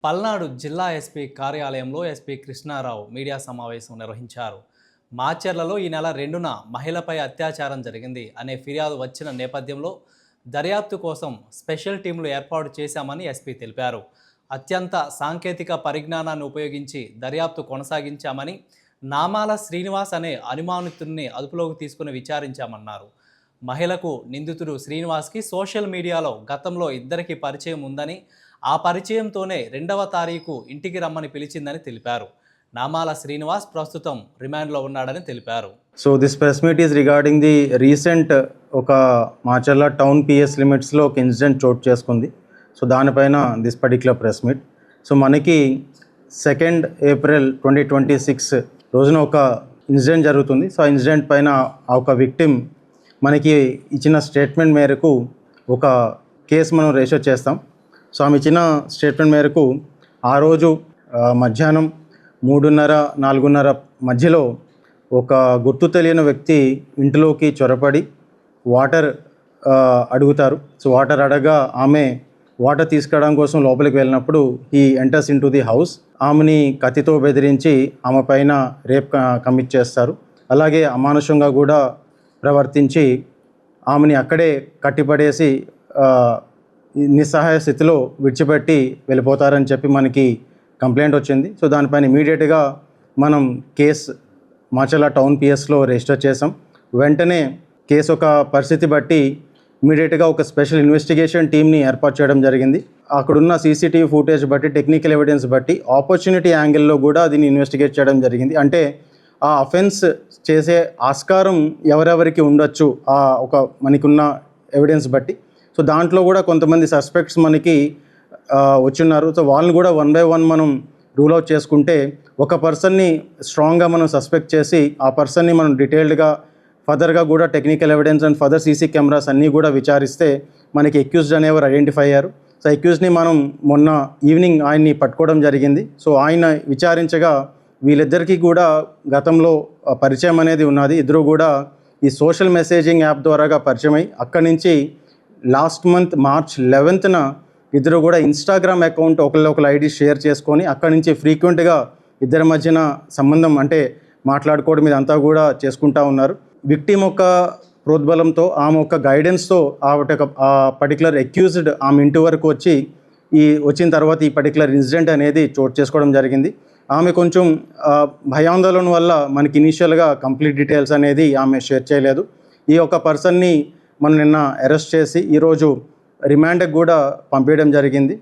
పల్నాడు జిల్లా ఎస్పీ కార్యాలయంలో SP Krishnarao media సమావేశం నిర్వహించారు. మాచర్లలో ఈ నెల 2న మహిళపై అత్యాచారం జరిగింది అనే ఫిర్యాదు వచ్చిన నేపథ్యంలో దర్యాప్తు కోసం స్పెషల్ టీంలు ఏర్పాటు చేశామని ఎస్పీ తెలిపారు. అత్యంత సాంకేతిక పరిజ్ఞానాన్ని ఉపయోగించి దర్యాప్తు కొనసాగించామని, నామాల శ్రీనివాస్ అనే అనుమానితుడిని అదుపులోకి తీసుకుని విచారించామన్నారు. మహిళకు నిందితుడు శ్రీనివాస్కి సోషల్ మీడియాలో గతంలో ఇద్దరికి పరిచయం ఉందని, ఆ పరిచయంతోనే 2వ తారీఖు ఇంటికి రమ్మని పిలిచిందని తెలిపారు. నామాల శ్రీనివాస్ ప్రస్తుతం రిమాండ్లో ఉన్నాడని తెలిపారు. So this press meet is regarding the recent ఒక మాచర్ల టౌన్ పిఎస్ లిమిట్స్లో ఒక ఇన్సిడెంట్ చోటు చేసుకుంది. సో దానిపైన this particular press meet. So మనకి 2nd ఏప్రిల్ 2026 రోజున ఒక ఇన్సిడెంట్ జరుగుతుంది. సో ఆ ఇన్సిడెంట్ పైన ఒక విక్టిమ్ మనకి ఇచ్చిన స్టేట్మెంట్ మేరకు ఒక కేసు మనం రిజిస్టర్ చేస్తాం. సో ఆమె ఇచ్చిన స్టేట్మెంట్ మేరకు ఆ రోజు మధ్యాహ్నం 3:30-4:30 మధ్యలో ఒక గుర్తు తెలియని వ్యక్తి ఇంటిలోకి చొరపడి వాటర్ అడుగుతారు. సో వాటర్ అడగా ఆమె వాటర్ తీసుకురావడం కోసం లోపలికి వెళ్ళినప్పుడు he enters in to the house. ఆమెని కత్తితో బెదిరించి ఆమె పైన రేప్ కమిట్ చేస్తారు. అలాగే అమానుషంగా కూడా ప్రవర్తించి ఆమెని అక్కడే కట్టిపడేసి నిస్సహాయ స్థితిలో విడిచిపెట్టి వెళ్ళిపోతారని చెప్పి మనకి కంప్లైంట్ వచ్చింది. సో దానిపైన ఇమీడియట్గా మనం కేసు మాచర్ల టౌన్ పిఎస్లో రిజిస్టర్ చేసాం. వెంటనే కేసు ఒక పరిస్థితి బట్టి ఇమీడియట్గా ఒక స్పెషల్ ఇన్వెస్టిగేషన్ టీమ్ని ఏర్పాటు చేయడం జరిగింది. అక్కడున్న సీసీటీవీ ఫుటేజ్ బట్టి, టెక్నికల్ ఎవిడెన్స్ బట్టి, ఆపర్చునిటీ యాంగిల్లో కూడా దీన్ని ఇన్వెస్టిగేట్ చేయడం జరిగింది. అంటే ఆ అఫెన్స్ చేసే ఆస్కారం ఎవరెవరికి ఉండొచ్చు ఒక మనకున్న ఎవిడెన్స్ బట్టి. సో దాంట్లో కూడా కొంతమంది సస్పెక్ట్స్ మనకి వచ్చున్నారు. సో వాళ్ళని కూడా 1 by 1 మనం రూల్ అవుట్ చేసుకుంటే ఒక పర్సన్ని స్ట్రాంగ్గా మనం సస్పెక్ట్ చేసి ఆ పర్సన్ని మనం డీటెయిల్డ్గా ఫర్దర్గా కూడా technical evidence and further CC cameras అన్నీ కూడా విచారిస్తే మనకి అక్యూజ్డ్ అనేవారు ఐడెంటిఫై అయ్యారు. సో అక్యూజ్ని మనం మొన్న ఈవినింగ్ ఆయన్ని పట్టుకోవడం జరిగింది. సో ఆయన విచారించగా వీళ్ళిద్దరికీ కూడా గతంలో పరిచయం అనేది ఉన్నది. ఇద్దరు కూడా ఈ సోషల్ మెసేజింగ్ యాప్ ద్వారాగా పరిచయమై అక్కడి నుంచి లాస్ట్ మంత్ March 11న ఇద్దరు కూడా ఇన్స్టాగ్రామ్ అకౌంట్ ఒకళ్ళొకరు ఐడి షేర్ చేసుకొని అక్కడి నుంచి ఫ్రీక్వెంట్గా ఇద్దరి మధ్యన సంబంధం అంటే మాట్లాడుకోవడం ఇదంతా కూడా చేసుకుంటూ ఉన్నారు. విక్టిమ్ యొక్క ప్రోద్బలంతో, ఆమె యొక్క గైడెన్స్తో ఆ పర్టికులర్ అక్యూజ్డ్ ఆమె ఇంటి వరకు వచ్చిన తర్వాత ఈ పర్టికులర్ ఇన్సిడెంట్ అనేది చోటు చేసుకోవడం జరిగింది. ఆమె కొంచెం భయాందోళన వల్ల మనకి ఇనీషియల్గా కంప్లీట్ డీటెయిల్స్ అనేది ఆమె షేర్ చేయలేదు. ఈ యొక్క పర్సన్ని మనం నిన్న అరెస్ట్ చేసి ఈరోజు రిమాండ్కి కూడా పంపించడం జరిగింది.